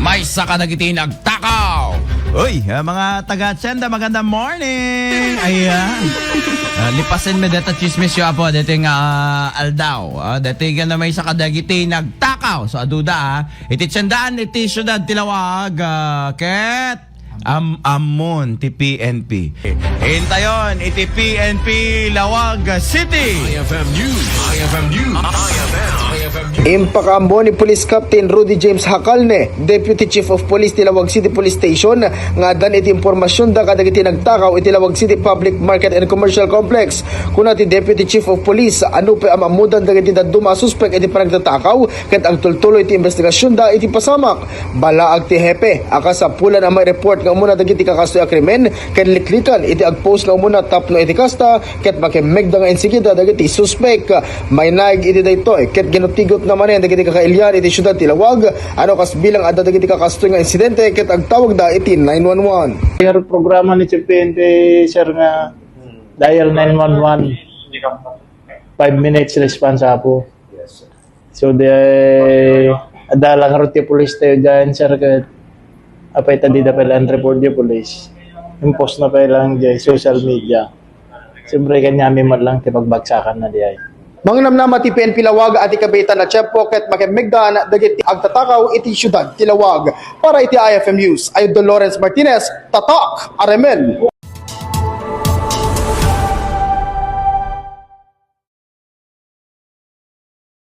may sakanagiti nagtakaw. Uy, mga taga-tsenda, magandang morning! Ayan. Lipasin me deta chismis yo apo, dating aldaw. Dating na may sakadagiti nagtakaw. So aduda iti tsendaan, iti syudad tilawag, ket amon ti PNP. Hintayon, iti PNP Lawag City. IFM News. IFM News. IFM News. Impakambo ni Police Captain Rudy James Hacalne, Deputy Chief of Police Tilawag City Police Station, nga dan iti impormasyon da kadagiti nagtakaw iti Tilawag City Public Market and Commercial Complex. Kuna ti Deputy Chief of Police ano pa amamudan dagiti daduma suspek iti panagtatakaw ket ang tultuloy iti investigasyon da iti pasamak. Balaag ti hepe akasapulan ang may report nga umuna dagiti kakastoy a krimen ken liklikan iti agpost nga umuna tapno iti kasta ket makemegda nga insigida dagiti suspek. May naig iti daytoy ket ginutigot naman yan dagiti kakailyan iti syudad Tilawag ano kas bilang ada dagiti kakastoy nga insidente ket agtawag da iti 911. Your programa ni PNP sir nga dial 911 5 minutes response po. So the adalang ruti police tayo dyan sir ket apay tadi da pala report di police. Impost na pa lang di social media. Siyempre kanyami man lang ti pagbagsakan na di ay. Mangnamnama ti PNP Lawag at ikabitan na tiyempo ket makemegda dagiti agtatakaw iti syudad Tilawag. Para iti IFM News, Idol Lawrence Martinez, Tatak, Aremen.